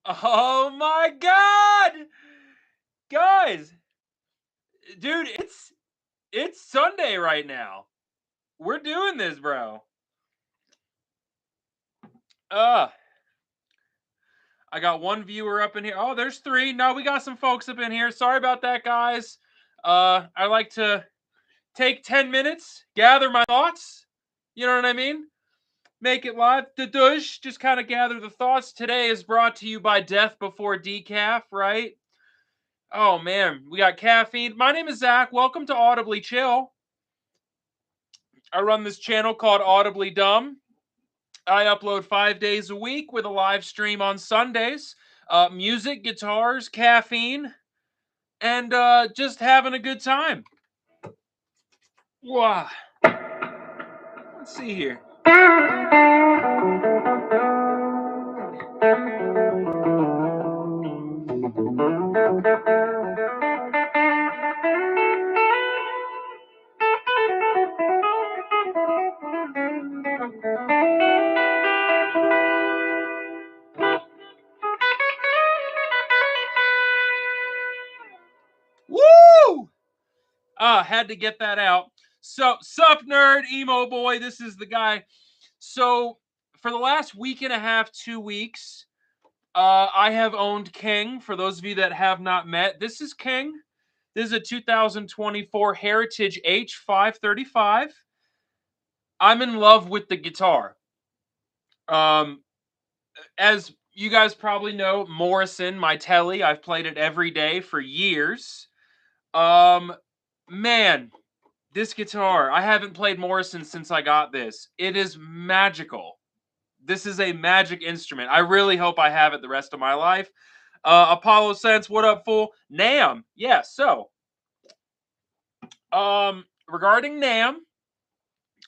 Oh my god! Guys, dude, it's Sunday right now. We're doing this, bro. Uh, I got one viewer up in here. Oh, there's three. No, we got some folks up in here. Sorry about that, guys. I like to take 10 minutes, gather my thoughts. You know what I mean? Make it live. Dush, just kind of gather the thoughts. Today is brought to you by Death Before Decaf, right? Oh man, we got caffeine. My name is Zach. Welcome to Audibly Chill. I run this channel called Audibly Dumb. I upload 5 days a week with a live stream on Sundays. Music, guitars, caffeine, and just having a good time. Wow. Let's see here. Woo! Had to get that out. So, sup, nerd, emo boy. This is the guy. So, for the last week and a half, 2 weeks, I have owned King. For those of you that have not met, this is King. This is a 2024 Heritage H535. I'm in love with the guitar. As you guys probably know, Morrison, my telly, I've played it every day for years. Man, this guitar, I haven't played Morrison since I got this. It is magical. This is a magic instrument. I really hope I have it the rest of my life. Apollo Sense, what up, fool? Nam, yeah, so, regarding Nam,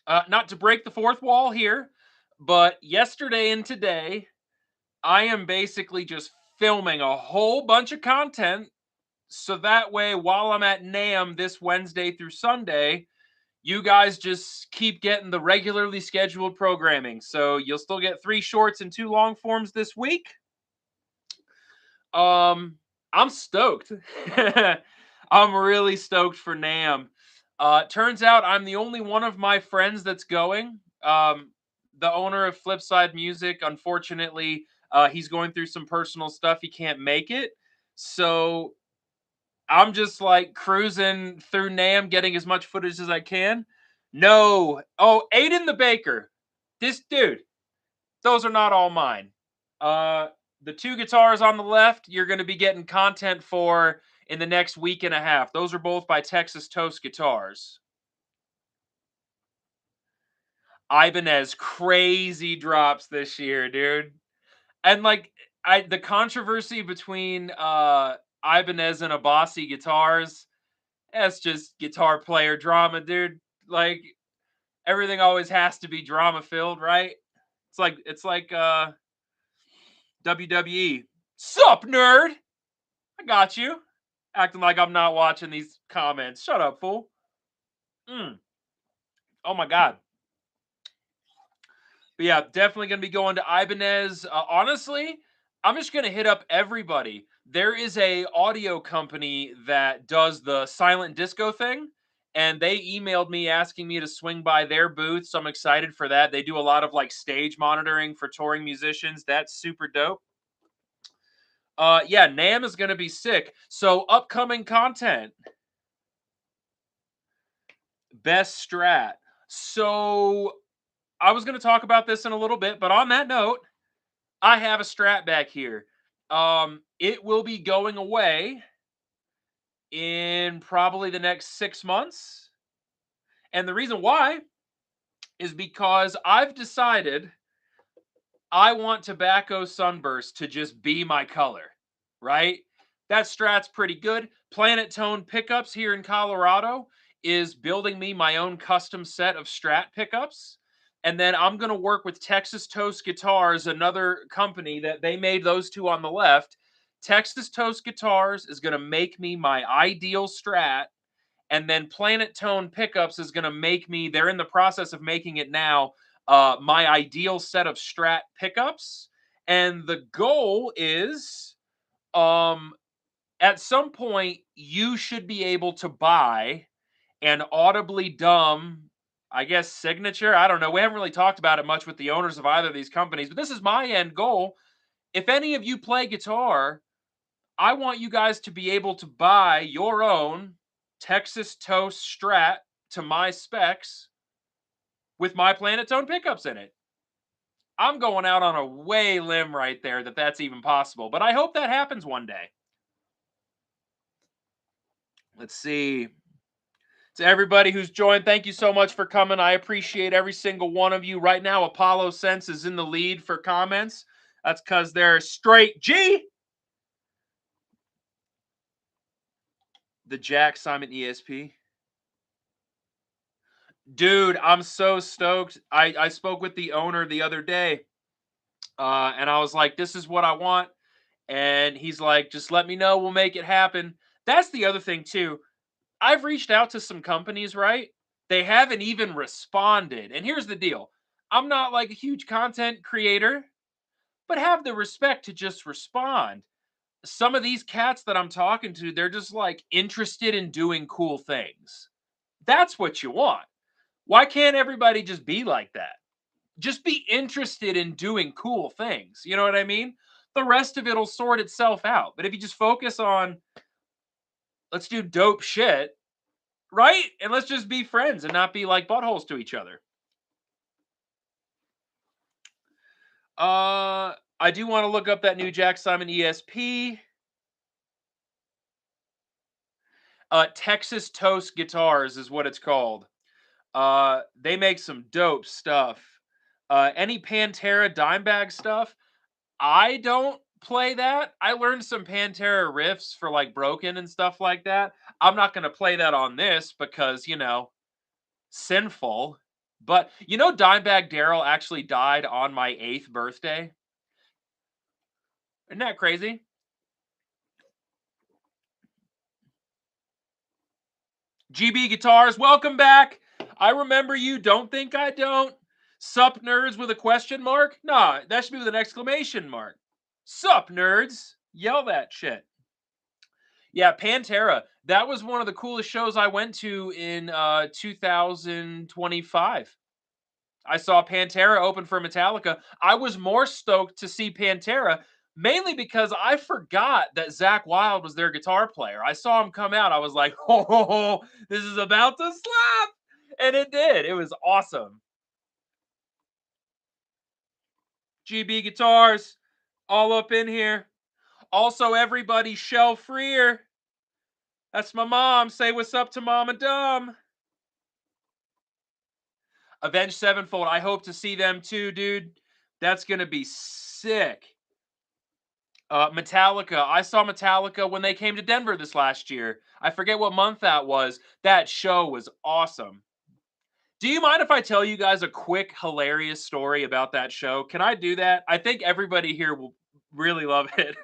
not to break the fourth wall here, but yesterday and today, I am basically just filming a whole bunch of content so that way while I'm at NAMM this Wednesday through Sunday, you guys just keep getting the regularly scheduled programming. So you'll still get 3 shorts and 2 long forms this week. I'm stoked. I'm really stoked for NAMM. Turns out I'm the only one of my friends that's going. The owner of Flipside Music, unfortunately, he's going through some personal stuff. He can't make it. So I'm just like cruising through NAMM, getting as much footage as I can. No. Oh, Aiden the Baker. This dude. Those are not all mine. The 2 guitars on the left, you're going to be getting content for in the next week and a half. Those are both by Texas Toast Guitars. Ibanez, crazy drops this year, dude. And like the controversy between Ibanez and Abasi guitars, that's just guitar player drama, dude. Like everything always has to be drama filled, right? It's like WWE. Sup, nerd? I got you. Acting like I'm not watching these comments. Shut up, fool. Oh my god. But yeah, definitely gonna be going to Ibanez. Honestly, I'm just gonna hit up everybody. There is a audio company that does the silent disco thing, and they emailed me asking me to swing by their booth. So I'm excited for that. They do a lot of like stage monitoring for touring musicians. That's super dope. Yeah, NAMM is gonna be sick. So upcoming content, best strat. So I was gonna talk about this in a little bit, but on that note, I have a Strat back here. It will be going away in probably the next 6 months. And the reason why is because I've decided I want Tobacco Sunburst to just be my color, right? That Strat's pretty good. Planet Tone Pickups here in Colorado is building me my own custom set of Strat pickups. And then I'm going to work with Texas Toast Guitars, another company that they made those 2 on the left. Texas Toast Guitars is going to make me my ideal Strat. And then Planet Tone Pickups is going to make me, they're in the process of making it now, my ideal set of Strat pickups. And the goal is, um, at some point, you should be able to buy an audibly dumb, I guess, signature. I don't know. We haven't really talked about it much with the owners of either of these companies, but this is my end goal. If any of you play guitar, I want you guys to be able to buy your own Texas Toast Strat to my specs with my Planet Tone pickups in it. I'm going out on a way limb right there that that's even possible, but I hope that happens one day. Let's see. To everybody who's joined, thank you so much for coming. I appreciate every single one of you. Right now, Apollo Sense is in the lead for comments. That's because they're straight G. The Jack Simon ESP. Dude, I'm so stoked. I spoke with the owner the other day, and I was like, this is what I want. And he's like, just let me know. We'll make it happen. That's the other thing, too. I've reached out to some companies, right? They haven't even responded. And here's the deal. I'm not like a huge content creator, but have the respect to just respond. Some of these cats that I'm talking to, they're just like interested in doing cool things. That's what you want. Why can't everybody just be like that? Just be interested in doing cool things. You know what I mean? The rest of it'll sort itself out. But if you just focus on, let's do dope shit, right? And let's just be friends and not be like buttholes to each other. I do want to look up that new Jack Simon ESP. Texas Toast Guitars is what it's called. They make some dope stuff. Any Pantera Dimebag stuff, I don't play that. I learned some Pantera riffs for like Broken and stuff like that. I'm not going to play that on this because, sinful. But Dimebag Daryl actually died on my 8th birthday. Isn't that crazy? GB Guitars, welcome back. I remember you. Don't think I don't. Sup, nerds with a question mark? Nah, that should be with an exclamation mark. Sup, nerds? Yell that shit. Yeah, Pantera. That was one of the coolest shows I went to in 2025. I saw Pantera open for Metallica. I was more stoked to see Pantera, mainly because I forgot that Zach Wilde was their guitar player. I saw him come out. I was like, oh, this is about to slap. And it did. It was awesome. GB Guitars, all up in here. Also, everybody, Shell Freer. That's my mom. Say what's up to Mama Dumb. Avenged Sevenfold. I hope to see them too, dude. That's going to be sick. Metallica. I saw Metallica when they came to Denver this last year. I forget what month that was. That show was awesome. Do you mind if I tell you guys a quick, hilarious story about that show? Can I do that? I think everybody here will really love it.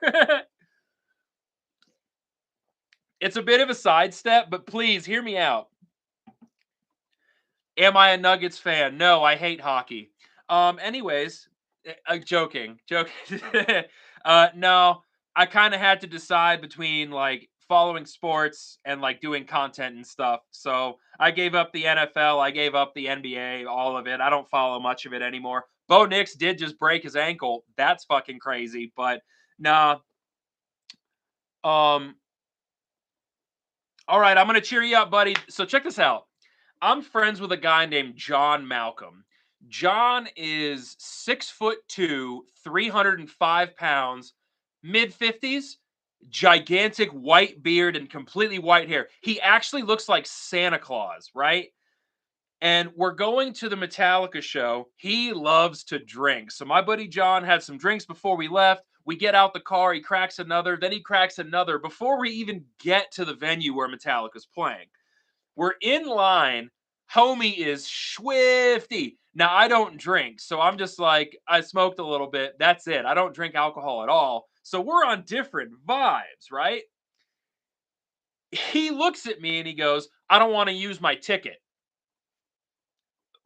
It's a bit of a sidestep, but please hear me out. Am I a Nuggets fan? No, I hate hockey. Anyways, joking. No, I kind of had to decide between like following sports and like doing content and stuff. So I gave up the NFL, I gave up the NBA, all of it. I don't follow much of it anymore. Bo Nix did just break his ankle. That's fucking crazy. But nah. Um. All right, I'm gonna cheer you up, buddy. So check this out. I'm friends with a guy named John Malcolm. John is 6'2", 305 pounds, mid 50s, gigantic white beard and completely white hair. He actually looks like Santa Claus, right? And we're going to the Metallica show. He loves to drink. So my buddy John had some drinks before we left. We get out the car, he cracks another, then he cracks another before we even get to the venue where Metallica's playing. We're in line. Homie is swifty. Now, I don't drink, so I'm just like, I smoked a little bit. That's it. I don't drink alcohol at all. So we're on different vibes, right? He looks at me and he goes, I don't want to use my ticket.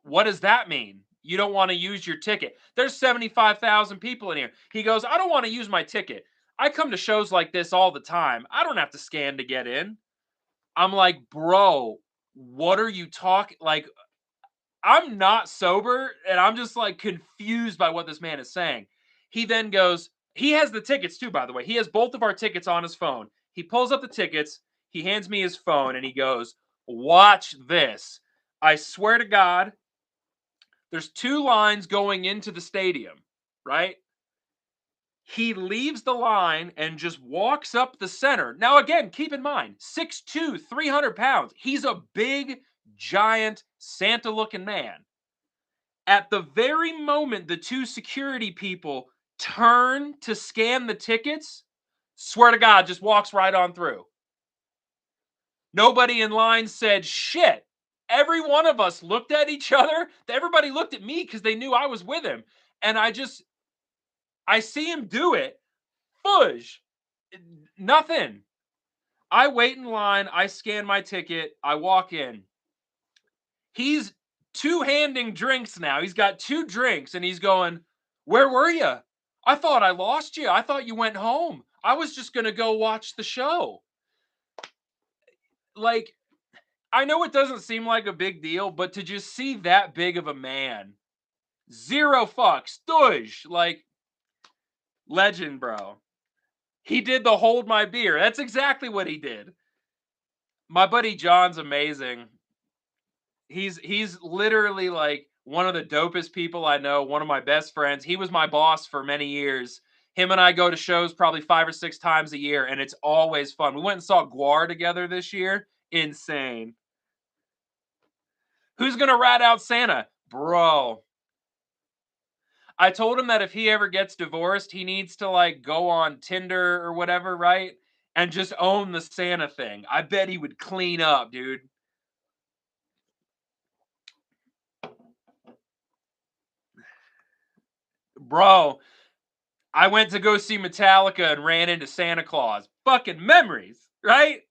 What does that mean? you don't want to use your ticket. There's 75,000 people in here. He goes, I don't want to use my ticket. I come to shows like this all the time. I don't have to scan to get in. I'm like, bro, what are you talking? Like, I'm not sober and I'm just like confused by what this man is saying. He then goes, he has the tickets too, by the way. He has both of our tickets on his phone. He pulls up the tickets, he hands me his phone, and he goes, watch this. I swear to God, there's two lines going into the stadium, right? He leaves the line and just walks up the center. Now, again, keep in mind, 6'2, 300 pounds. He's a big, giant, Santa looking man. At the very moment the two security people turn to scan the tickets, swear to God, just walks right on through. Nobody in line said shit. Every one of us looked at each other. Everybody looked at me because they knew I was with him. And I see him do it. Fudge. Nothing. I wait in line. I scan my ticket. I walk in. He's two-handing drinks now. He's got two drinks and he's going, where were you? I thought I lost you. I thought you went home. I was just going to go watch the show. Like, I know it doesn't seem like a big deal, but to just see that big of a man, zero fucks, dush, like, legend, bro. He did the hold my beer. That's exactly what he did. My buddy John's amazing. He's literally like one of the dopest people I know, one of my best friends. He was my boss for many years. Him and I go to shows probably 5 or 6 times a year, and it's always fun. We went and saw Guar together this year. Insane. Who's gonna rat out Santa? Bro. I told him that if he ever gets divorced, he needs to like go on Tinder or whatever, right? And just own the Santa thing. I bet he would clean up, dude. Bro, I went to go see Metallica and ran into Santa Claus. Fucking memories, right?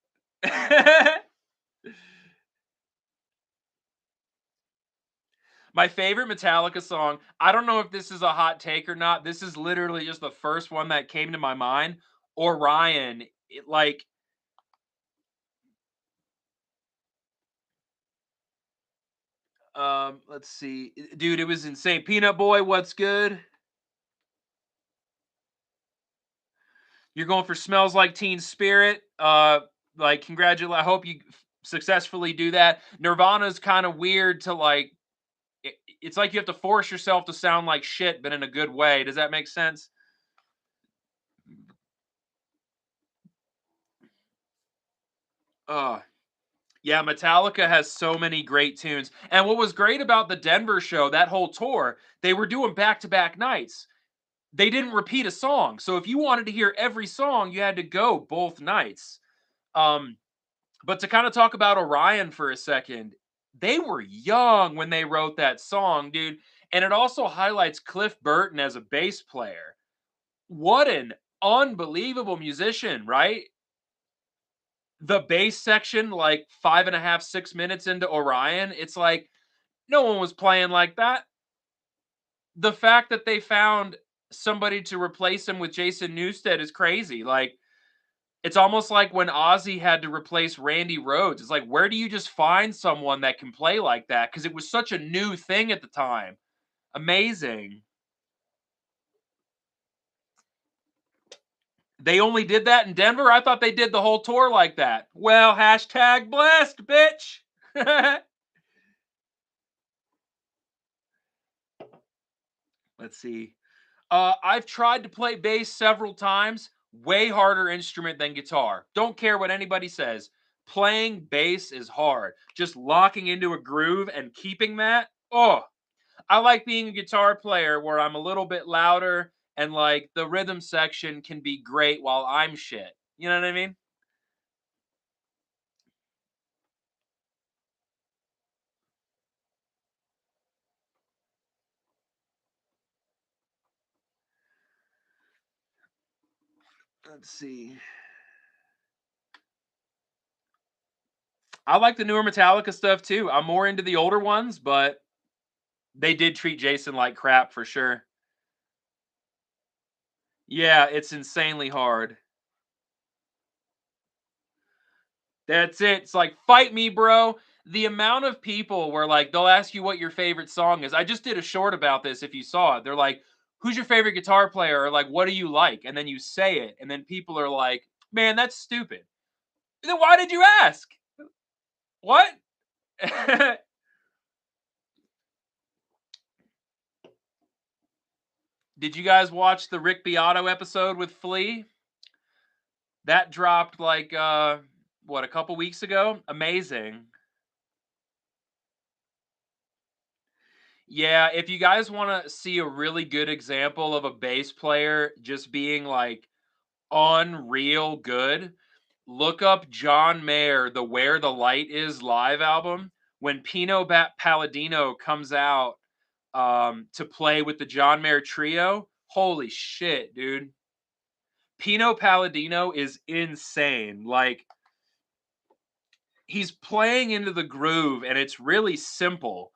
My favorite Metallica song, I don't know if this is a hot take or not. This is literally just the first one that came to my mind. Orion, like, let's see. Dude, it was insane. Peanut Boy, what's good? You're going for Smells Like Teen Spirit. Like, congratulate. I hope you successfully do that. Nirvana's kind of weird to like. It's like you have to force yourself to sound like shit, but in a good way. Does that make sense? Uh, yeah, Metallica has so many great tunes. And what was great about the Denver show, that whole tour, they were doing back-to-back nights. They didn't repeat a song. So if you wanted to hear every song, you had to go both nights. Um, but to kind of talk about Orion for a second, they were young when they wrote that song, dude. And it also highlights Cliff Burton as a bass player. What an unbelievable musician, right? The bass section, like 5.5, 6 minutes into Orion, it's like no one was playing like that. The fact that they found somebody to replace him with Jason Newsted is crazy. Like, it's almost like when Ozzy had to replace Randy Rhoads. It's like, where do you just find someone that can play like that? Because it was such a new thing at the time. Amazing. They only did that in Denver? I thought they did the whole tour like that. Well, hashtag blessed, bitch. Let's see. I've tried to play bass several times. Way harder instrument than guitar. Don't care what anybody says. Playing bass is hard. Just locking into a groove and keeping that. Oh, I like being a guitar player where I'm a little bit louder and like the rhythm section can be great while I'm shit. You know what I mean? Let's see. I like the newer Metallica stuff too. I'm more into the older ones, but They did treat Jason like crap for sure. Yeah, it's insanely hard. That's it. It's like, "Fight me, bro." The amount of people where, like, they'll ask you what your favorite song is. I just did a short about this if you saw it. They're like, "Who's your favorite guitar player?" Or like, "What do you like?" And then you say it, and then people are like, "Man, that's stupid." Then why did you ask? What? Did you guys watch the Rick Beato episode with Flea? That dropped like, what, a couple weeks ago? Amazing. Yeah, if you guys wanna see a really good example of a bass player just being, like, unreal good, look up John Mayer, the "Where the Light Is" live album. When Pino Palladino comes out, to play with the John Mayer trio, holy shit, dude. Pino Palladino is insane, like, he's playing into the groove, and it's really simple.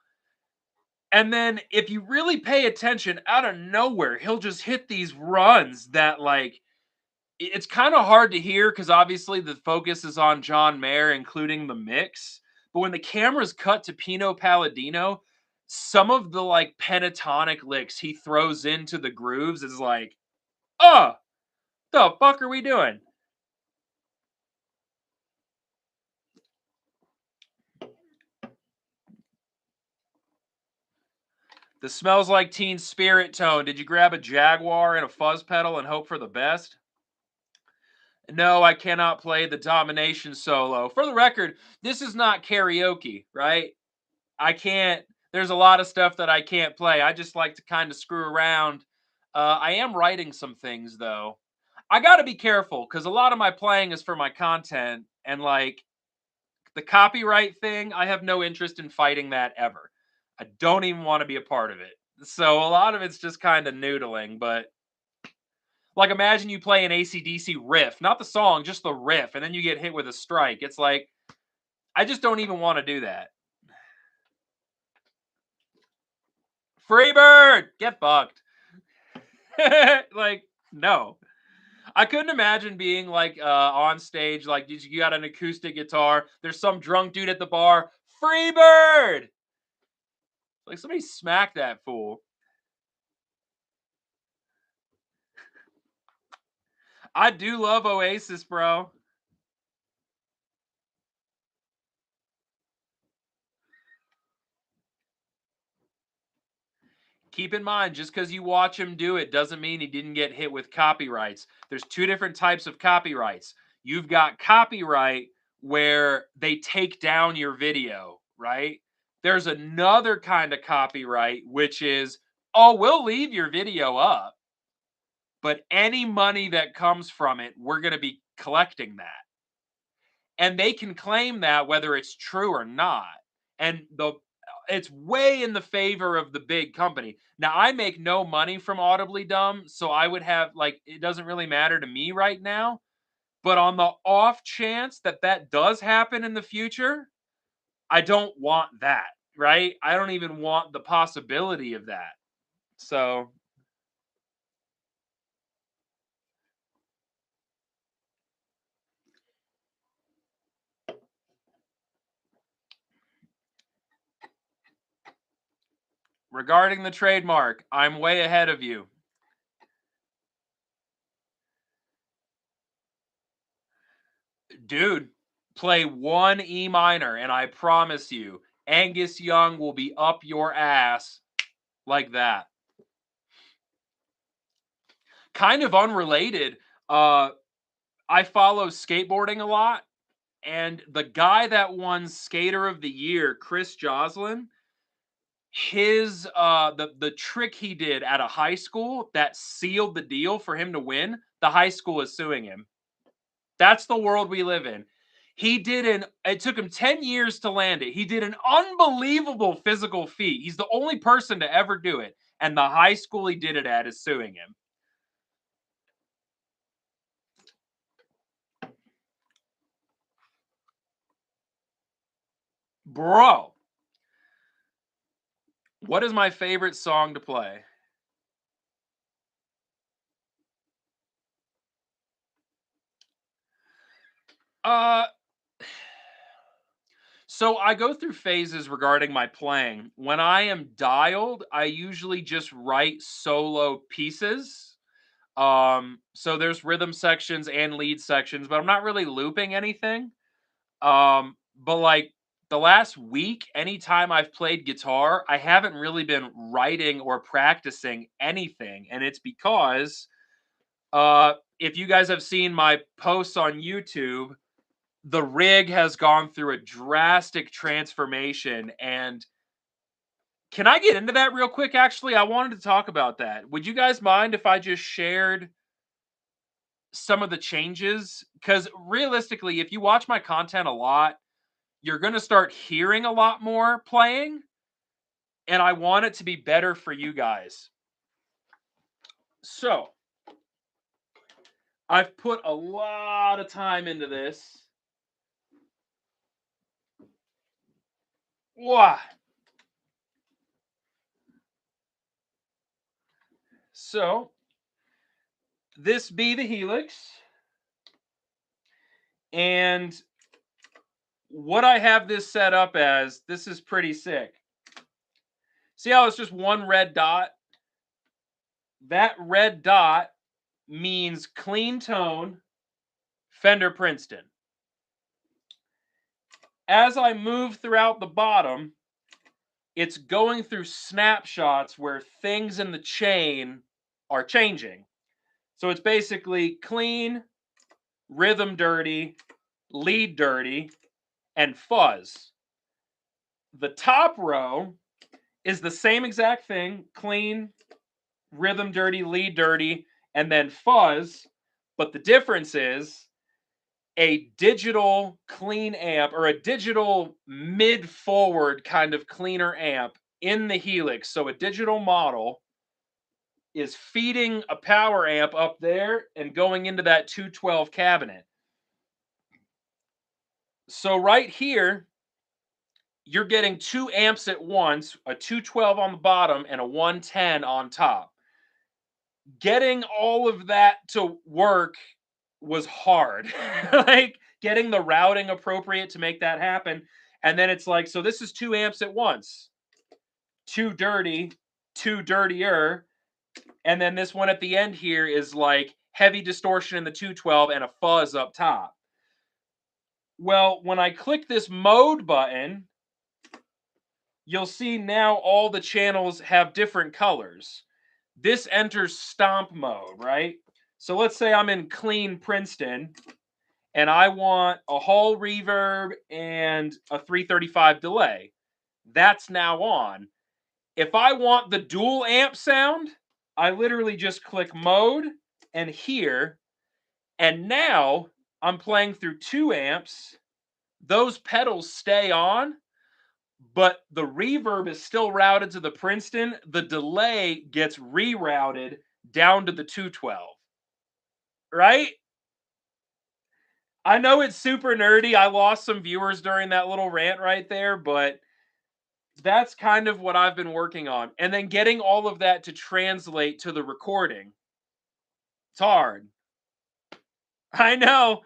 And then if you really pay attention, out of nowhere, he'll just hit these runs that, like, it's kind of hard to hear because obviously the focus is on John Mayer, including the mix. But when the cameras cut to Pino Palladino, some of the like pentatonic licks he throws into the grooves is like, oh, the fuck are we doing? The Smells Like Teen Spirit tone. Did you grab a Jaguar and a fuzz pedal and hope for the best? No, I cannot play the Domination solo. For the record, this is not karaoke, right? I can't. There's a lot of stuff that I can't play. I just like to kind of screw around. I am writing some things though. I got to be careful because a lot of my playing is for my content, and like the copyright thing, I have no interest in fighting that ever. I don't even want to be a part of it. So a lot of it's just kind of noodling, but like imagine you play an AC/DC riff, not the song, just the riff, and then you get hit with a strike. It's like I just don't even want to do that. Freebird, get fucked. Like, no. I couldn't imagine being like on stage, like you got an acoustic guitar, there's some drunk dude at the bar, Freebird! Like somebody smack that fool. I do love Oasis, bro. Keep in mind, just because you watch him do it doesn't mean he didn't get hit with copyrights. There's two different types of copyrights. You've got copyright where they take down your video, right? There's another kind of copyright, which is, oh, we'll leave your video up, but any money that comes from it, we're going to be collecting that. And they can claim that whether it's true or not. And it's way in the favor of the big company. Now I make no money from Audibly Dumb, so I would have like it doesn't really matter to me right now, but on the off chance that that does happen in the future, I don't want that, right? I don't even want the possibility of that. So, regarding the trademark, I'm way ahead of you. Dude, play one E minor, and I promise you, Angus Young will be up your ass like that. Kind of unrelated, uh, I follow skateboarding a lot, and the guy that won Skater of the Year, Chris Joslin, his the trick he did at a high school that sealed the deal for him to win, the high school is suing him. That's the world we live in. It took him 10 years to land it. He did an unbelievable physical feat. He's the only person to ever do it. And the high school he did it at is suing him. Bro, What is my favorite song to play? Uh, so I go through phases regarding my playing. When I am dialed, I usually just write solo pieces. So there's rhythm sections and lead sections, but I'm not really looping anything. But like the last week, anytime I've played guitar, I haven't really been writing or practicing anything. And it's because if you guys have seen my posts on YouTube, the rig has gone through a drastic transformation. And can I get into that real quick? Actually, I wanted to talk about that. Would you guys mind if I just shared some of the changes? Because realistically, if you watch my content a lot, you're going to start hearing a lot more playing, and I want it to be better for you guys. So, I've put a lot of time into this. Wow. So, this be the Helix, and what I have this set up as, this is pretty sick. See how it's just one red dot? That red dot means clean tone, Fender Princeton. As I move throughout the bottom, it's going through snapshots where things in the chain are changing. So it's basically clean, rhythm dirty, lead dirty, and fuzz. The top row is the same exact thing, clean, rhythm dirty, lead dirty, and then fuzz. But the difference is a digital clean amp or a digital mid forward kind of cleaner amp in the Helix. So a digital model is feeding a power amp up there and going into that 212 cabinet. So right here, you're getting two amps at once, a 212 on the bottom and a 110 on top. Getting all of that to work was hard. Like getting the routing appropriate to make that happen. And then it's like, so this is two amps at once. Two dirty, two dirtier. And then this one at the end here is like heavy distortion in the 212 and a fuzz up top. Well, when I click this mode button, you'll see now all the channels have different colors. This enters stomp mode, right? So let's say I'm in clean Princeton and I want a Hall reverb and a 335 delay. That's now on. If I want the dual amp sound, I literally just click mode and here, and now I'm playing through two amps. Those pedals stay on, but the reverb is still routed to the Princeton. The delay gets rerouted down to the 212, right? I know it's super nerdy. I lost some viewers during that little rant right there, but that's kind of what I've been working on. And then getting all of that to translate to the recording. It's hard. I know.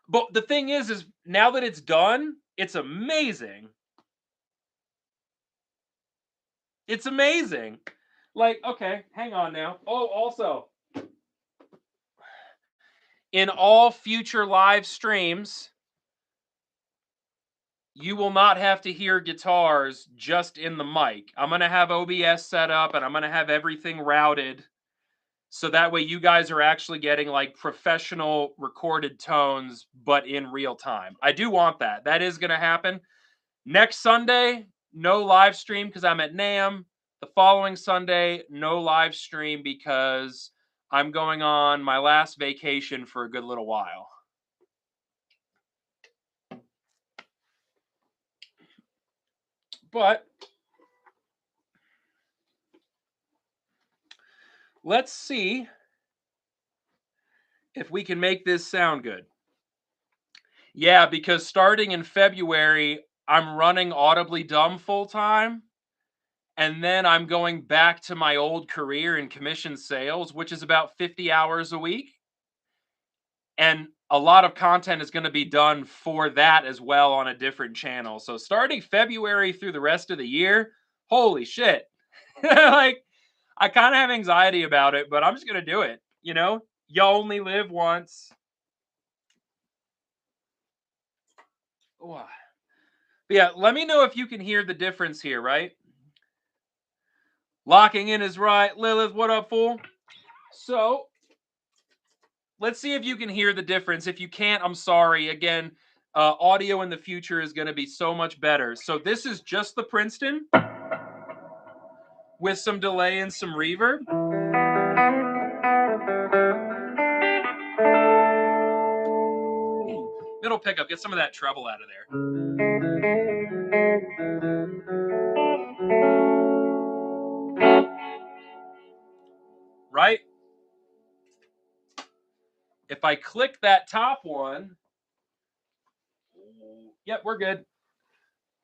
But the thing is now that it's done, it's amazing. It's amazing. Like, okay, hang on now. Oh, also, in all future live streams, you will not have to hear guitars just in the mic. I'm going to have OBS set up and I'm going to have everything routed so that way you guys are actually getting like professional recorded tones but in real time. I do want that. That is going to happen. Next Sunday, no live stream because I'm at NAMM. The following Sunday, no live stream because I'm going on my last vacation for a good little while. But let's see if we can make this sound good. Yeah, because starting in February, I'm running Audibly Dumb full time. And then I'm going back to my old career in commission sales, which is about 50 hours a week. And a lot of content is going to be done for that as well on a different channel. So starting February through the rest of the year, holy shit. Like, I kind of have anxiety about it, but I'm just going to do it. You know, you only live once. But yeah, let me know if you can hear the difference here, right? Locking in is right. Lilith, what up, fool? So, let's see if you can hear the difference. If you can't, I'm sorry. Again, audio in the future is going to be so much better. So, this is just the Princeton with some delay and some reverb. Middle pickup, get some of that treble out of there. Right? If I click that top one, yep, we're good.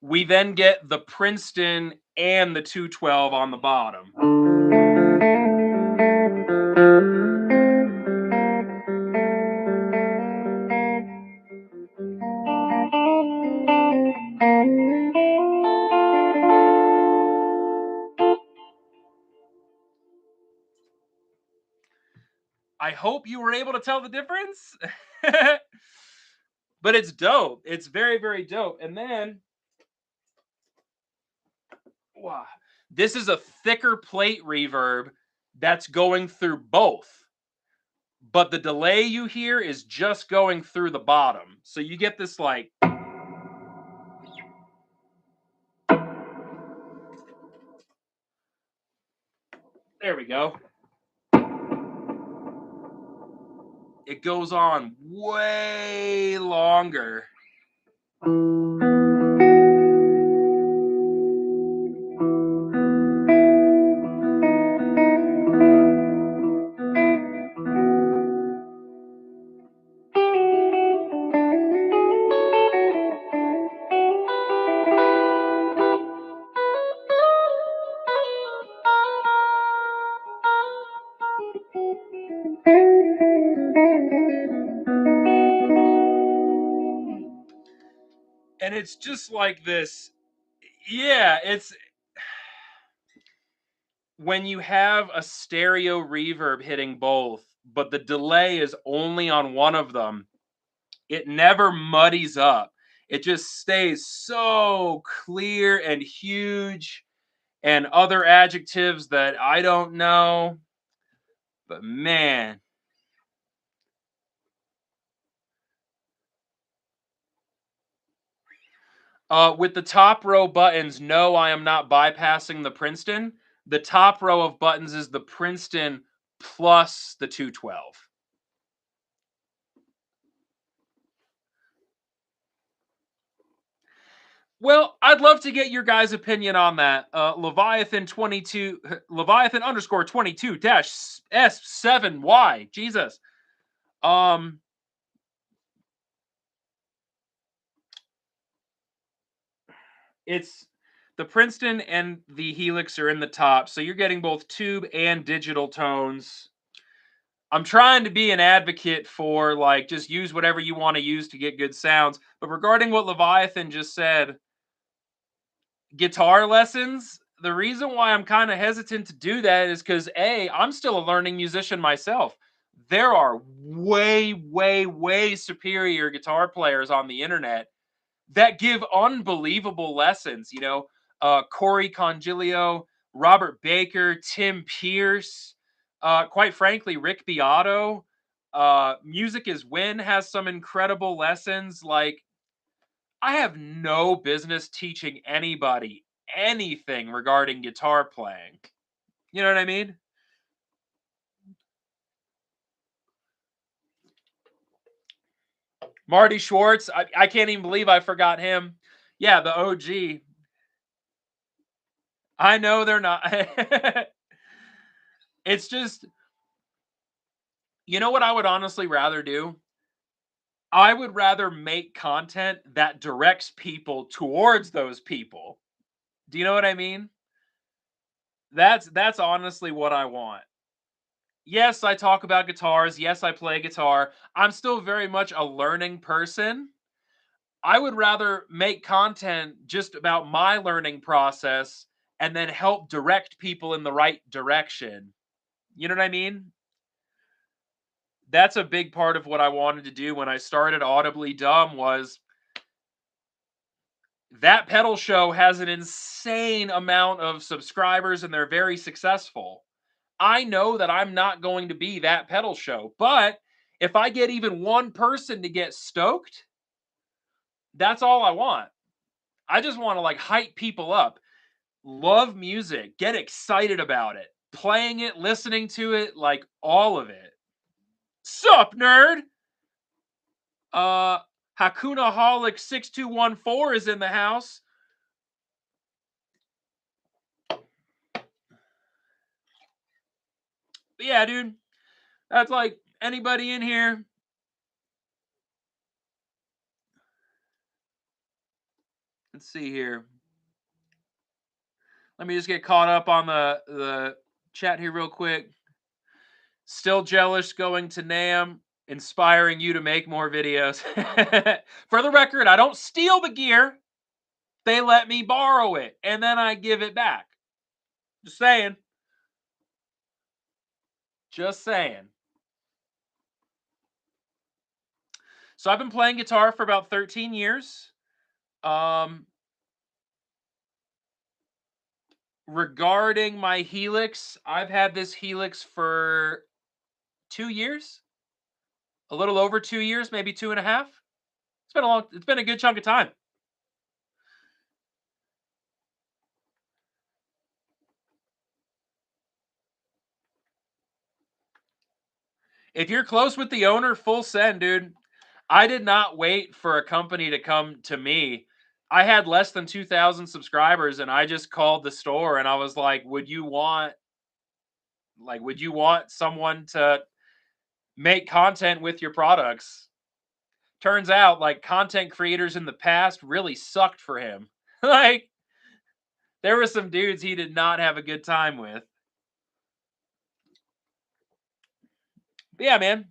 We then get the Princeton and the 212 on the bottom. I hope you were able to tell the difference. But it's dope. It's very, very dope. And then, wow, this is a thicker plate reverb that's going through both. But the delay you hear is just going through the bottom. So you get this like. There we go. It goes on way longer. And it's just like this. Yeah, it's when you have a stereo reverb hitting both, but the delay is only on one of them, it never muddies up. It just stays so clear and huge and other adjectives that I don't know. But man, with the top row buttons, no, I am not bypassing the Princeton. The top row of buttons is the Princeton plus the 212. Well, I'd love to get your guys' opinion on that. Leviathan underscore 22 dash S7Y. Jesus. Um, it's the Princeton and the Helix are in the top, so you're getting both tube and digital tones. I'm trying to be an advocate for like just use whatever you want to use to get good sounds. But regarding what Leviathan just said, guitar lessons, the reason why I'm kind of hesitant to do that is because I'm still a learning musician myself. There are way, way, way superior guitar players on the internet that give unbelievable lessons. You know, Corey Congilio, Robert Baker, Tim Pierce, quite frankly, Rick Beato. Music is Win has some incredible lessons. Like, I have no business teaching anybody anything regarding guitar playing. You know what I mean? Marty Schwartz, I can't even believe I forgot him. Yeah, the OG. I know they're not. It's just, you know what I would honestly rather do? I would rather make content that directs people towards those people. Do you know what I mean? That's honestly what I want. Yes, I talk about guitars. Yes, I play guitar. I'm still very much a learning person. I would rather make content just about my learning process and then help direct people in the right direction. You know what I mean? That's a big part of what I wanted to do when I started Audibly Dumb was that pedal show has an insane amount of subscribers and they're very successful. I know that I'm not going to be that pedal show, but if I get even one person to get stoked, that's all I want. I just want to like hype people up. Love music, get excited about it. Playing it, listening to it, like all of it. Sup, nerd? Uh Hakuna Holic 6214 is in the house. But yeah, dude. That's like anybody in here. Let's see here. Let me just get caught up on the chat here real quick. Still jealous going to NAM, inspiring you to make more videos. For the record, I don't steal the gear. They let me borrow it and then I give it back. Just saying. Just saying. So I've been playing guitar for about 13 years. Um, Regarding my Helix, I've had this Helix for 2 years, a little over 2 years, maybe two and a half. It's been a good chunk of time. If you're close with the owner, full send, dude. I did not wait for a company to come to me. I had less than 2,000 subscribers and I just called the store and I was like, would you want someone to make content with your products? Turns out like content creators in the past really sucked for him. Like there were some dudes he did not have a good time with. But yeah, man.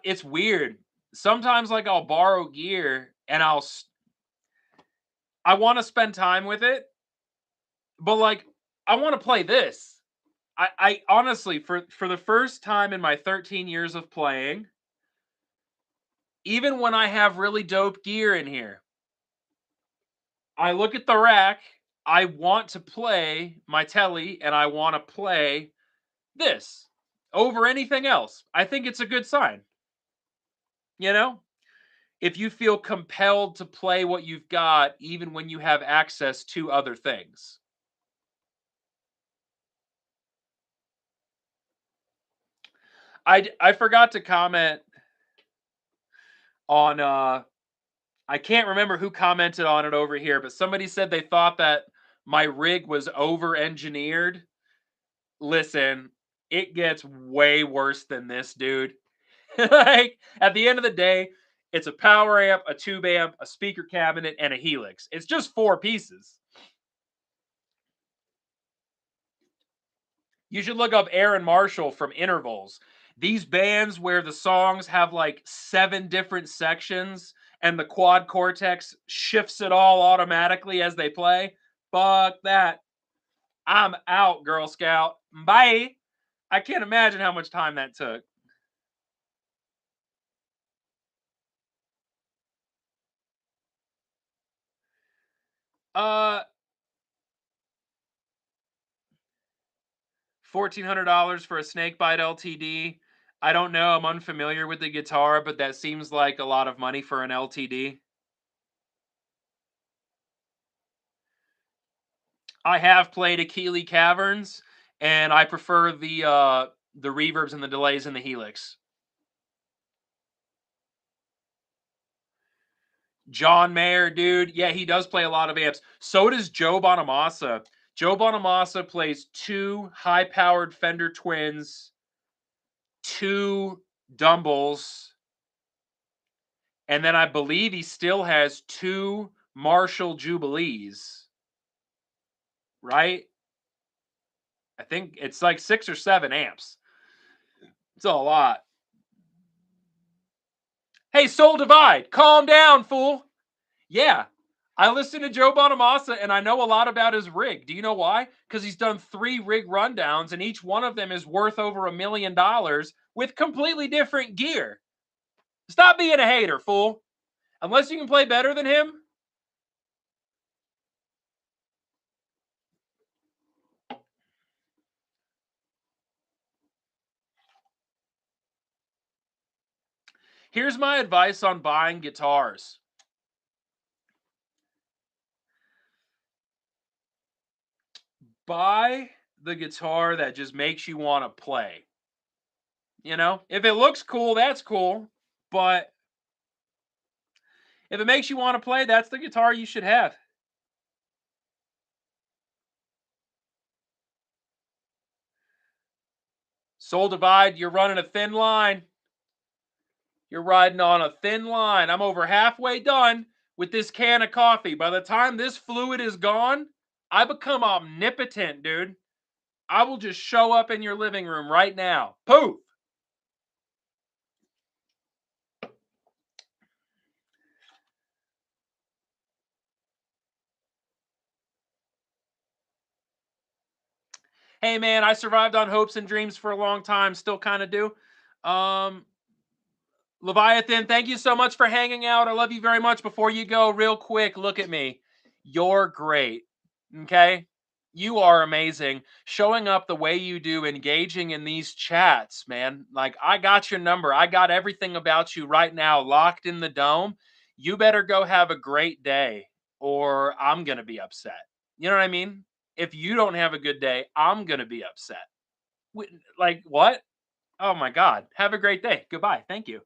It's weird. Sometimes like I'll borrow gear and I want to spend time with it, but like I want to play this. I honestly for the first time in my 13 years of playing, even when I have really dope gear in here, I look at the rack, I want to play my telly and I want to play this over anything else. I think it's a good sign. You know? If you feel compelled to play what you've got even when you have access to other things. I forgot to comment on I can't remember who commented on it over here, but somebody said they thought that my rig was over engineered. Listen, it gets way worse than this, dude. Like at the end of the day, it's a power amp, a tube amp, a speaker cabinet, and a Helix. It's just four pieces. You should look up Aaron Marshall from Intervals. These bands where the songs have like 7 different sections and the quad cortex shifts it all automatically as they play. Fuck that. I'm out, Girl Scout. Bye. I can't imagine how much time that took. Uh $1,400 for a Snakebite LTD. I don't know. I'm unfamiliar with the guitar, but that seems like a lot of money for an LTD. I have played Achille Caverns, and I prefer the reverbs and the delays in the Helix. John Mayer, dude, yeah, he does play a lot of amps. So does Joe Bonamassa. Joe Bonamassa plays 2 high-powered Fender Twins, 2 Dumbles, and then I believe he still has 2 Marshall Jubilees. right? I think it's like 6 or 7 amps. It's a lot. Hey, Soul Divide, calm down, fool. Yeah, I listen to Joe Bonamassa and I know a lot about his rig. Do you know why? Because he's done 3 rig rundowns and each one of them is worth over $1 million with completely different gear. Stop being a hater, fool. Unless you can play better than him. Here's my advice on buying guitars. Buy the guitar that just makes you want to play. You know, if it looks cool, that's cool. But if it makes you want to play, that's the guitar you should have. Soul Divide, you're running a thin line. You're riding on a thin line. I'm over halfway done with this can of coffee. By the time this fluid is gone, I become omnipotent, dude. I will just show up in your living room right now. Poof. Hey, man, I survived on hopes and dreams for a long time. Still kind of do. Um, Leviathan, thank you so much for hanging out. I love you very much. Before you go, real quick, look at me. You're great. Okay? You are amazing. Showing up the way you do, engaging in these chats, man. Like, I got your number. I got everything about you right now locked in the dome. You better go have a great day, or I'm going to be upset. You know what I mean? If you don't have a good day, I'm going to be upset. Like, what? Oh my God. Have a great day. Goodbye. Thank you.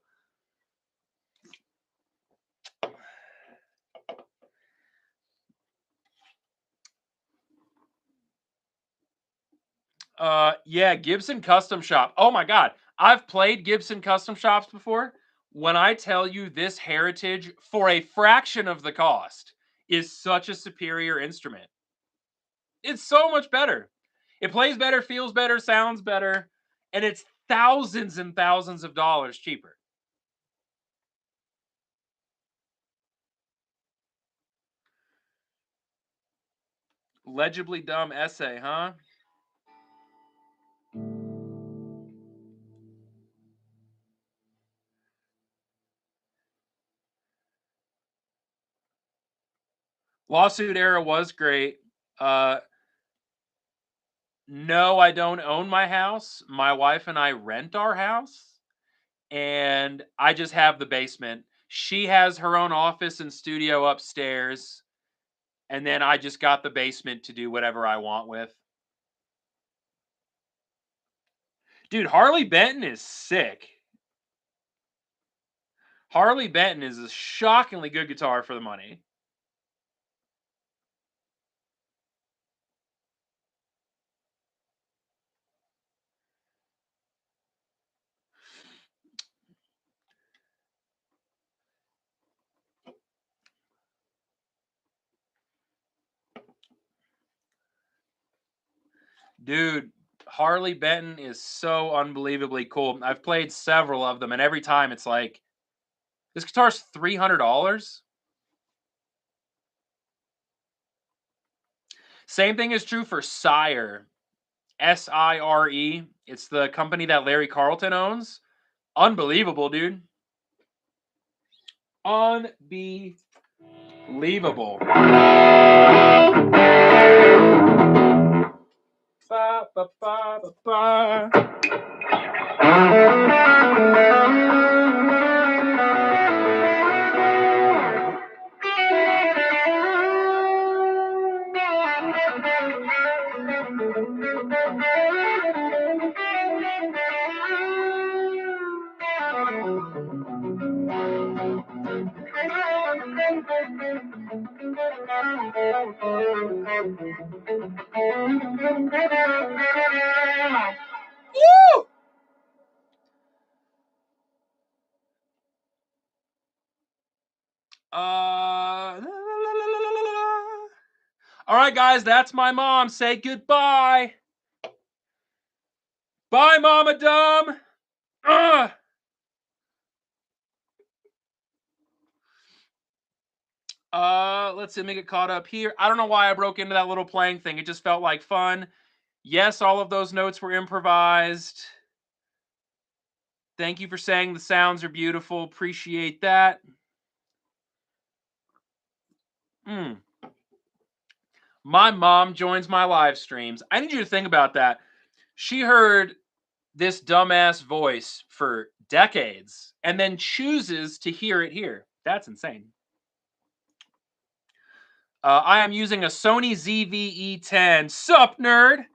Yeah, Gibson Custom Shop. Oh my God. I've played Gibson Custom Shops before. When I tell you this Heritage for a fraction of the cost is such a superior instrument. It's so much better. It plays better, feels better, sounds better, and it's thousands and thousands of dollars cheaper. Legibly dumb essay, huh? Lawsuit era was great. Uh, no, I don't own my house. My wife and I rent our house, and I just have the basement. She has her own office and studio upstairs, and then I just got the basement to do whatever I want with. Dude, Harley Benton is sick. Harley Benton is a shockingly good guitar for the money. Dude, Harley Benton is so unbelievably cool. I've played several of them, and every time it's like, this guitar's $300. Same thing is true for Sire. Sire. It's the company that Larry Carlton owns. Unbelievable, dude. Unbelievable. Ba, ba, ba, ba, ba. Woo! Uh, All right, guys, that's my mom. Say goodbye. Bye, Mama Dumb. Ugh. Let's see, let me get caught up here. I don't know why I broke into that little playing thing. It just felt like fun. Yes, all of those notes were improvised. Thank you for saying the sounds are beautiful. Appreciate that. My mom joins my live streams. I need you to think about that. She heard this dumbass voice for decades and then chooses to hear it here. That's insane. I am using a Sony ZV-E10. Sup, nerd?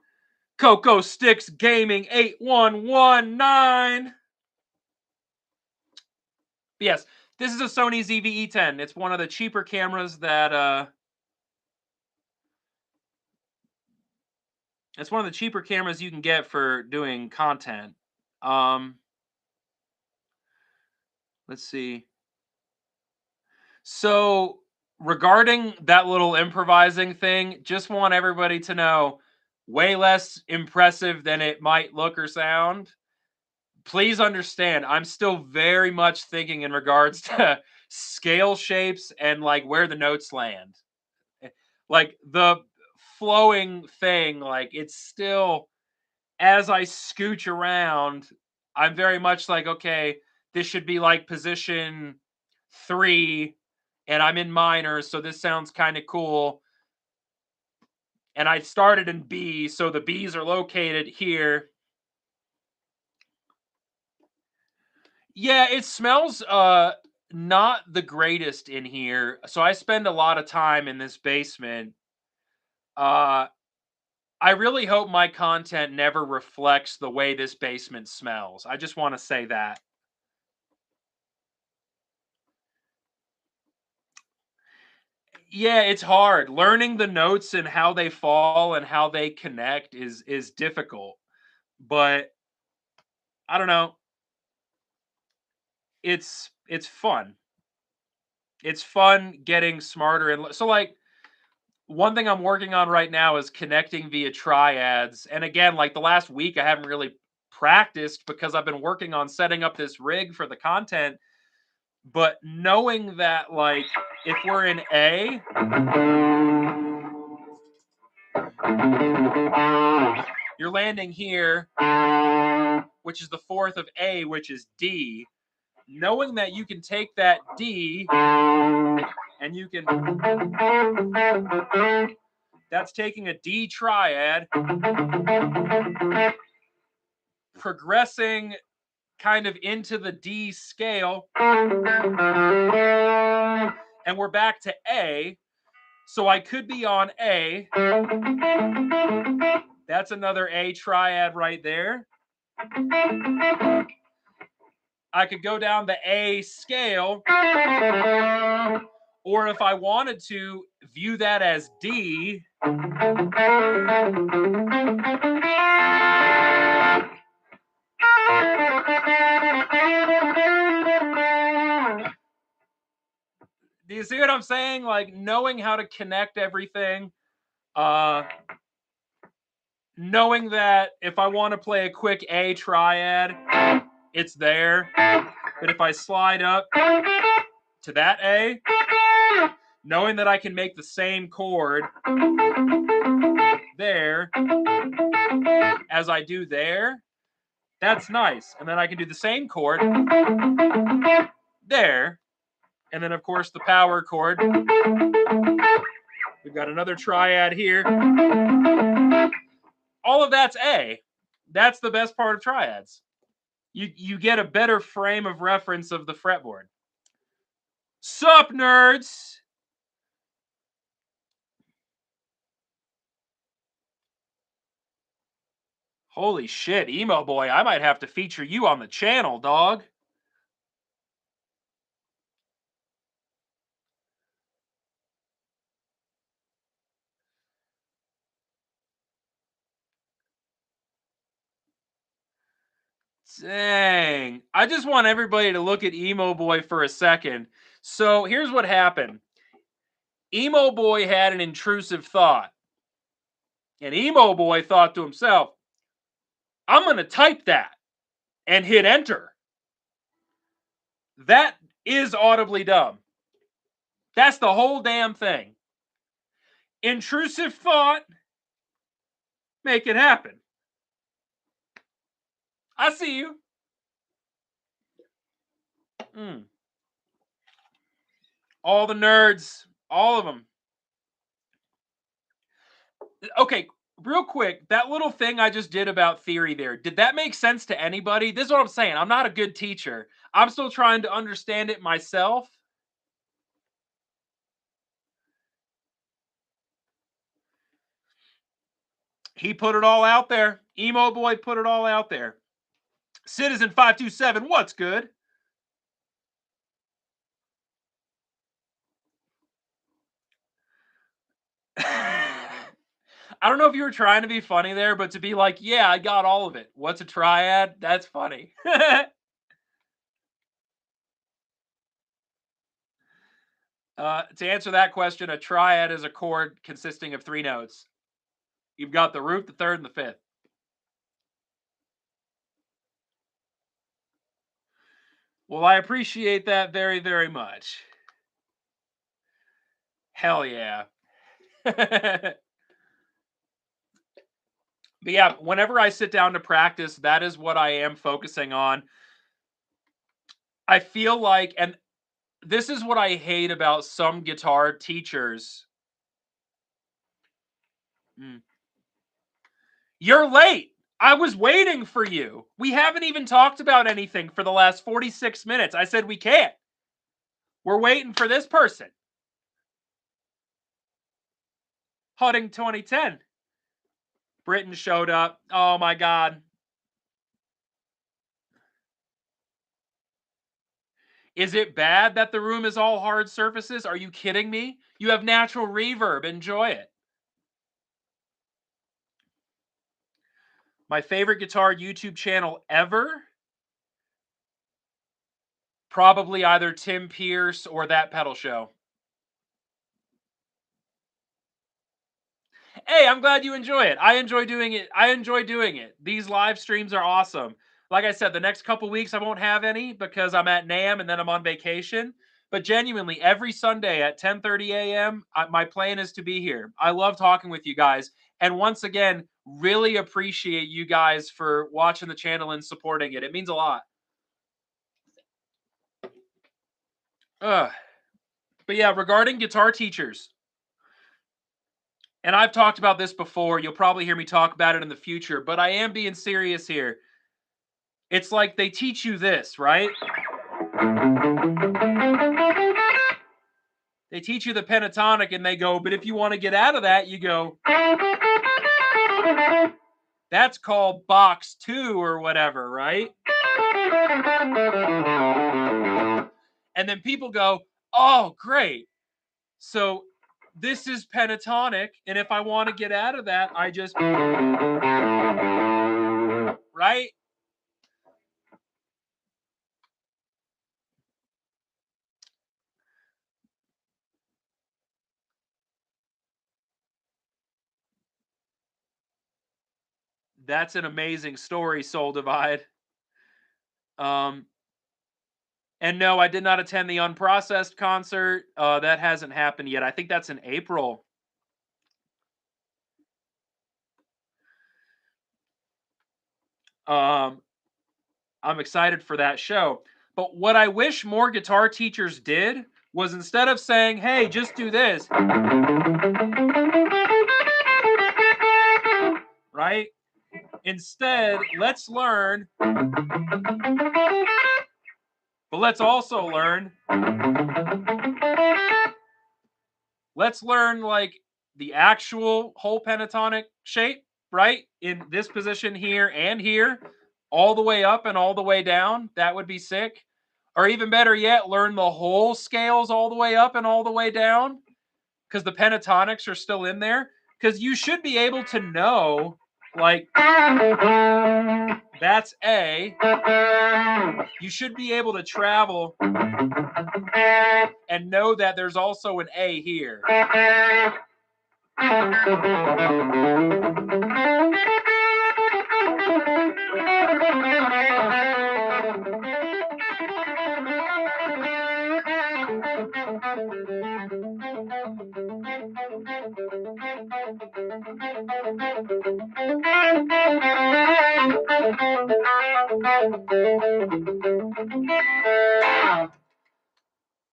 Coco Sticks Gaming 8119. Yes, this is a Sony ZV-E10. It's one of the cheaper cameras that it's one of the cheaper cameras you can get for doing content. Let's see. So, regarding that little improvising thing, just want everybody to know, way less impressive than it might look or sound. Please understand, I'm still very much thinking in regards to scale shapes and like where the notes land. Like the flowing thing, like it's still, as I scooch around, I'm very much like, okay, this should be like position 3 and I'm in minor, so this sounds kind of cool. And I started in B, so the B's are located here. Yeah, it smells not the greatest in here. So I spend a lot of time in this basement. Uh I really hope my content never reflects the way this basement smells. I just want to say that. Yeah, it's hard. Learning the notes and how they fall and how they connect is difficult. But I don't know. It's fun. It's fun getting smarter and so like one thing I'm working on right now is connecting via triads. And again, like the last week I haven't really practiced because I've been working on setting up this rig for the content, but knowing that like if we're in A, you're landing here, which is the fourth of A, which is D. Knowing that you can take that D and you can, that's taking a D triad, progressing kind of into the D scale, and we're back to A. So I could be on A. That's another A triad right there. I could go down the A scale, or if I wanted to view that as D, do you see what I'm saying? Like knowing how to connect everything, knowing that if I want to play a quick A triad, it's there. But if I slide up to that A, knowing that I can make the same chord there as I do there, that's nice. And then I can do the same chord there. And then, of course, the power chord. We've got another triad here. All of that's A. That's the best part of triads. You get a better frame of reference of the fretboard. Sup, nerds? Holy shit, Emo Boy, I might have to feature you on the channel, dog. Dang. I just want everybody to look at Emo Boy for a second. So here's what happened. Emo Boy had an intrusive thought. And Emo Boy thought to himself, I'm going to type that and hit enter. That is audibly dumb. That's the whole damn thing. Intrusive thought, make it happen. I see you. All the nerds, all of them. Okay, real quick, that little thing I just did about theory there, did that make sense to anybody? This is what I'm saying. I'm not a good teacher. I'm still trying to understand it myself. He put it all out there. Emo Boy put it all out there. Citizen 527, what's good? I don't know if you were trying to be funny there, but to be like, yeah, I got all of it. What's a triad? That's funny. To answer that question, a triad is a chord consisting of 3 notes. You've got the root, the third, and the fifth. Well, I appreciate that very, very much. Hell yeah. But yeah, whenever I sit down to practice, that is what I am focusing on. I feel like, and this is what I hate about some guitar teachers. You're late. I was waiting for you. We haven't even talked about anything for the last 46 minutes. I said we can't. We're waiting for this person. Hudding 2010. Britain showed up. Oh my God. Is it bad that the room is all hard surfaces? Are you kidding me? You have natural reverb. Enjoy it. My favorite guitar YouTube channel ever? Probably either Tim Pierce or That Pedal Show. Hey, I'm glad you enjoy it. I enjoy doing it. These live streams are awesome. Like I said, the next couple weeks I won't have any because I'm at NAMM and then I'm on vacation. But genuinely, every Sunday at 10:30 a.m., my plan is to be here. I love talking with you guys. And once again, really appreciate you guys for watching the channel and supporting it. It means a lot. But yeah, regarding guitar teachers, and I've talked about this before. You'll probably hear me talk about it in the future, but I am being serious here. It's like they teach you this, right? They teach you the pentatonic and they go, but if you want to get out of that, you go. That's called box 2 or whatever, right? And then people go, oh, great. So this is pentatonic, and if I want to get out of that, I just, right? That's an amazing story, Soul Divide. And no, I did not attend the Unprocessed concert. That hasn't happened yet. I think that's in April. I'm excited for that show. But what I wish more guitar teachers did was instead of saying, hey, just do this, right? Instead, let's learn, but let's also learn, like the actual whole pentatonic shape, right? In this position here and here, all the way up and all the way down. That would be sick. Or even better yet, learn the whole scales all the way up and all the way down, because the pentatonics are still in there. Because you should be able to know, like, That's A. You should be able to travel and know that there's also an A here.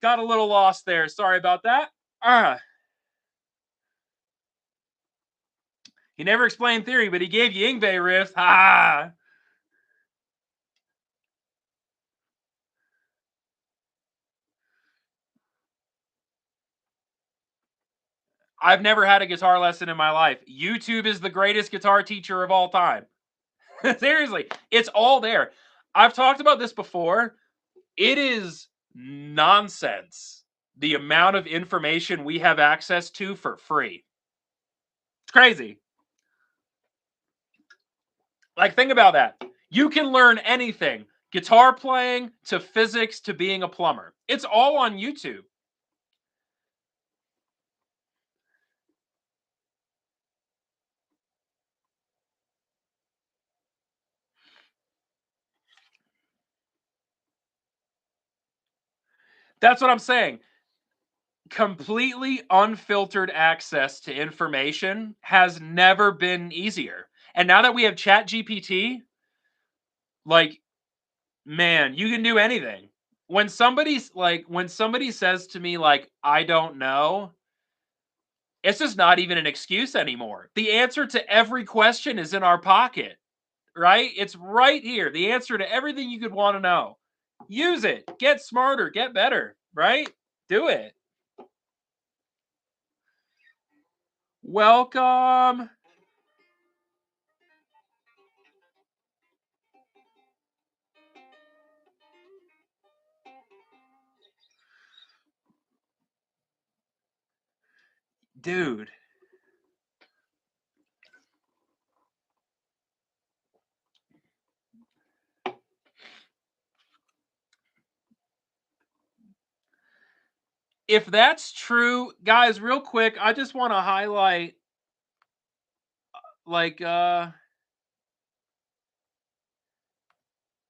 Got a little lost there. Sorry about that. He never explained theory, but he gave you Yngwie riffs. Ha! I've never had a guitar lesson in my life. YouTube is the greatest guitar teacher of all time. Seriously, it's all there. I've talked about this before. It is nonsense the amount of information we have access to for free. It's crazy. Like, think about that. You can learn anything, guitar playing to physics to being a plumber. It's all on YouTube. That's what I'm saying. Completely unfiltered access to information has never been easier. And now that we have Chat GPT, like, man, you can do anything. When somebody says to me like I don't know, it's just not even an excuse anymore. The answer to every question is in our pocket, right? It's right here. The answer to everything you could want to know. Use it. Get smarter, get better, right? Do it. Welcome. Dude. If that's true, guys, real quick, I just want to highlight like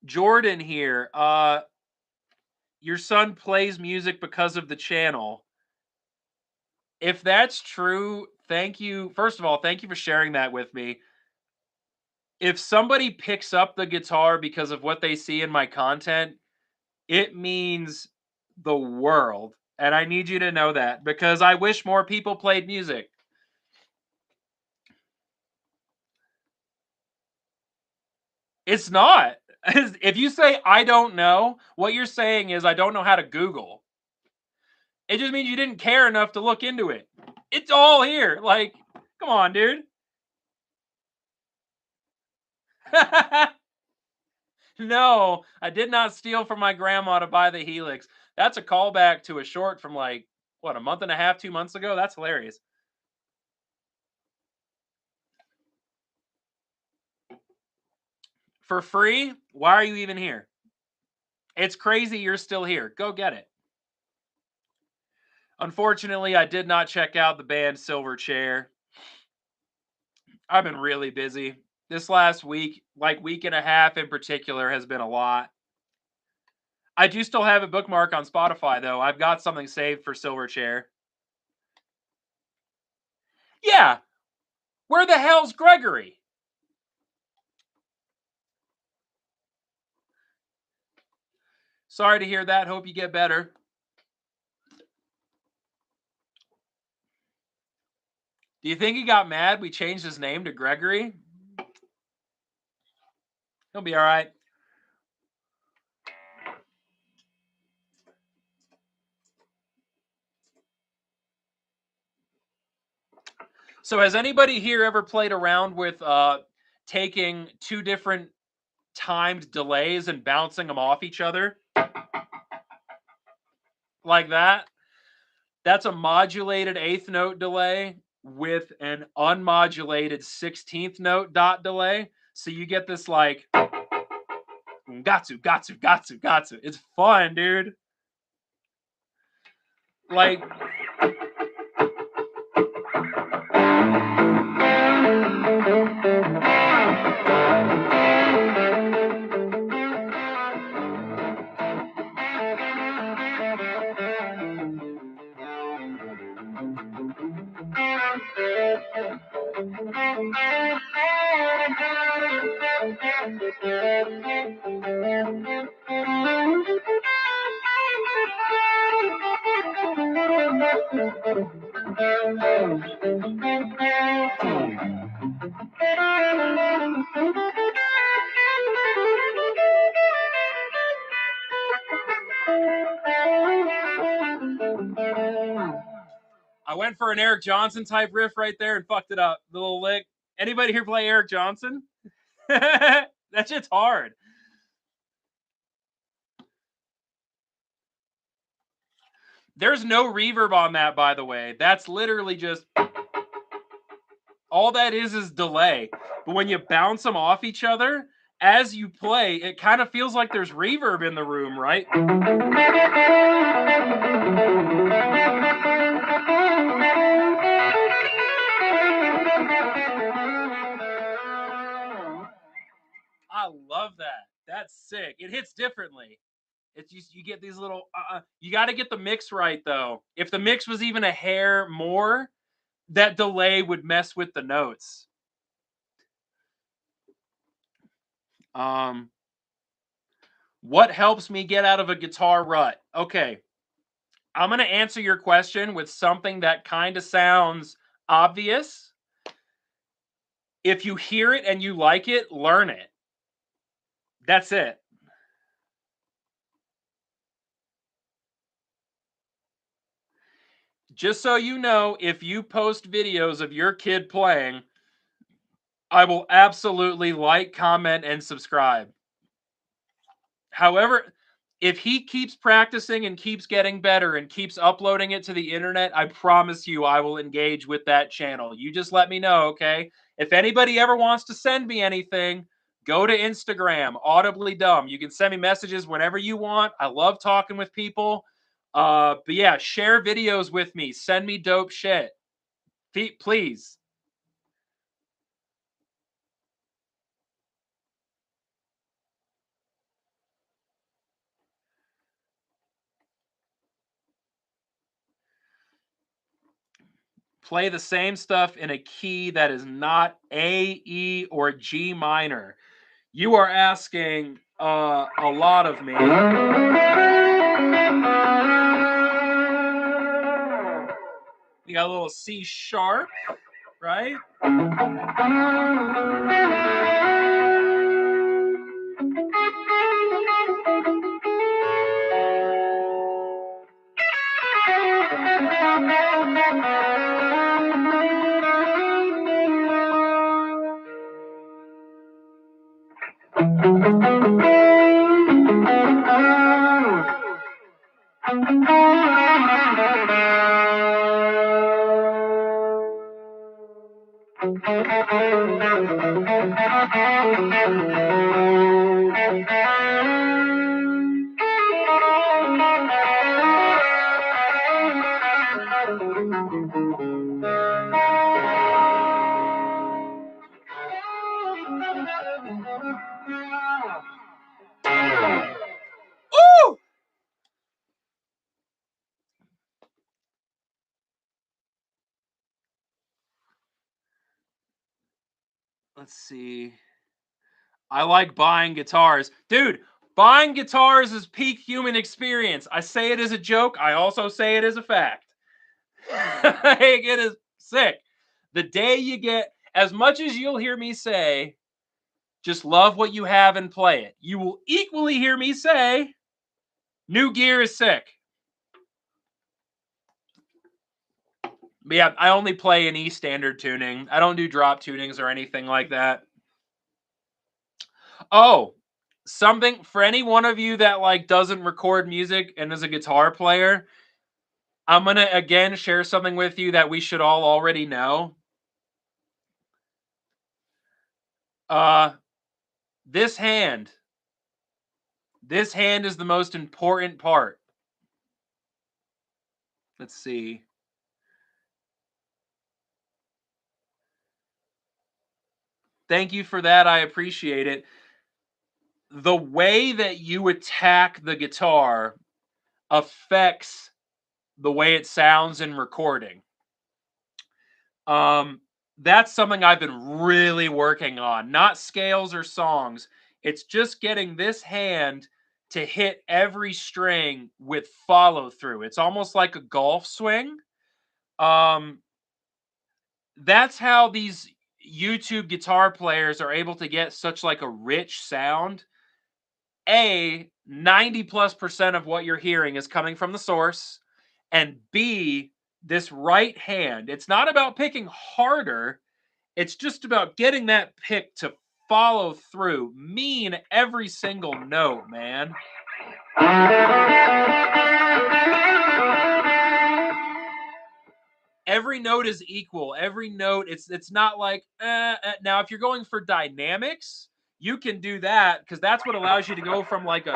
Jordan here. Your son plays music because of the channel. If that's true, thank you. First of all, thank you for sharing that with me. If somebody picks up the guitar because of what they see in my content, it means the world. And I need you to know that because I wish more people played music. It's not. If you say I don't know, what you're saying is I don't know how to Google. It just means you didn't care enough to look into it. It's all here. Like, come on, dude. No, I did not steal from my grandma to buy the Helix. That's a callback to a short from like, what, a month and a half, 2 months ago? That's hilarious. For free? Why are you even here? It's crazy you're still here. Go get it. Unfortunately, I did not check out the band Silverchair. I've been really busy. This last week, like week and a half in particular, has been a lot. I do still have a bookmark on Spotify, though. I've got something saved for Silverchair. Yeah. Where the hell's Gregory? Sorry to hear that. Hope you get better. Do you think he got mad we changed his name to Gregory? He'll be all right. So has anybody here ever played around with taking two different timed delays and bouncing them off each other? Like that? That's a modulated eighth note delay with an unmodulated 16th note dot delay. So you get this like got to. It's fun, dude. Like, I went for an Eric Johnson type riff right there and fucked it up. The little lick. Anybody here play Eric Johnson? That shit's hard. There's no reverb on that, by the way. That's literally just... all that is delay. But when you bounce them off each other, as you play, it kind of feels like there's reverb in the room, right? I love that. That's sick. It hits differently. It's just, you get these little... you got to get the mix right, though. If the mix was even a hair more, that delay would mess with the notes. What helps me get out of a guitar rut? Okay. I'm going to answer your question with something that kind of sounds obvious. If you hear it and you like it, learn it. That's it. Just so you know, if you post videos of your kid playing, I will absolutely like, comment, and subscribe. However, if he keeps practicing and keeps getting better and keeps uploading it to the internet, I promise you I will engage with that channel. You just let me know, okay? If anybody ever wants to send me anything, go to Instagram, Audibly Dumb. You can send me messages whenever you want. I love talking with people. But yeah, share videos with me. Send me dope shit. Please. Play the same stuff in a key that is not A, E, or G minor. You are asking a lot of me. You got a little C sharp, right? Ooh! Let's see. I like buying guitars. Dude, buying guitars is peak human experience. I say it as a joke. I also say it as a fact. It is sick. The day you get, as much as you'll hear me say, just love what you have and play it, you will equally hear me say, new gear is sick. But yeah, I only play in E standard tuning. I don't do drop tunings or anything like that. Oh, something for any one of you that like doesn't record music and is a guitar player, I'm going to again share something with you that we should all already know. This hand This hand is the most important part. Let's see. Thank you for that. I appreciate it. The way that you attack the guitar affects the way it sounds in recording. That's something I've been really working on. Not scales or songs. It's just getting this hand to hit every string with follow through. It's almost like a golf swing. Um, that's how these YouTube guitar players are able to get such like a rich sound. 90+% of what you're hearing is coming from the source, and B, this right hand, it's not about picking harder, it's just about getting that pick to follow through, mean every single note, man. Every note is equal. Every note, it's not like now if you're going for dynamics, you can do that because that's what allows you to go from like a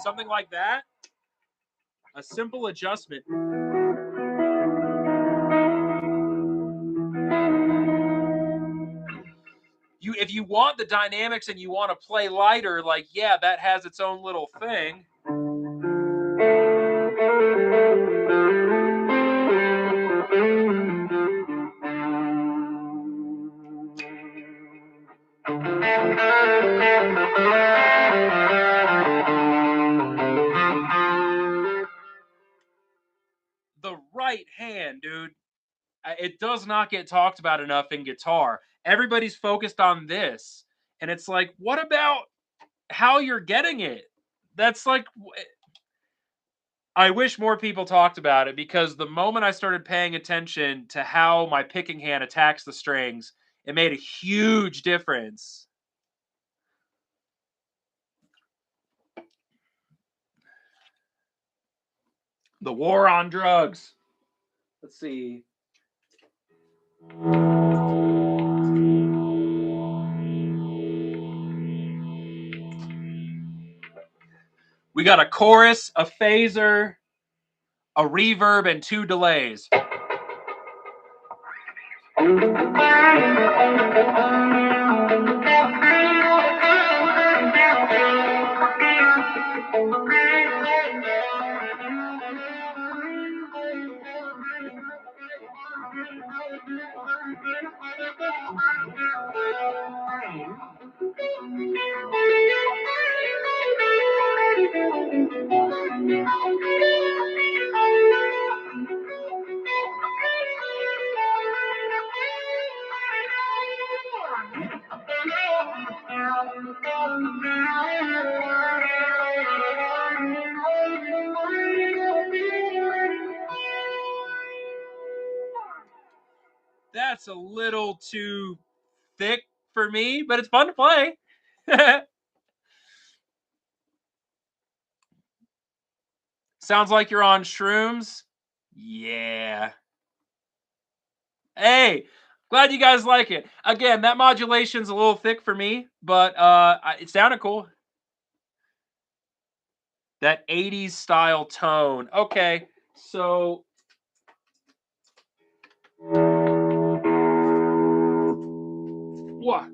something like that, a simple adjustment. If you want the dynamics and you want to play lighter, like yeah, that has its own little thing. The right hand, dude, it does not get talked about enough in guitar. Everybody's focused on this, and it's like, what about how you're getting it? That's like, I wish more people talked about it because the moment I started paying attention to how my picking hand attacks the strings, it made a huge difference. The war on drugs. Let's see. We got a chorus, a phaser, a reverb, and 2 delays. That's a little too thick for me, but it's fun to play. Sounds like you're on shrooms. Yeah. Hey, glad you guys like it. Again, that modulation's a little thick for me, but it sounded cool. That 80s style tone. Okay, so what?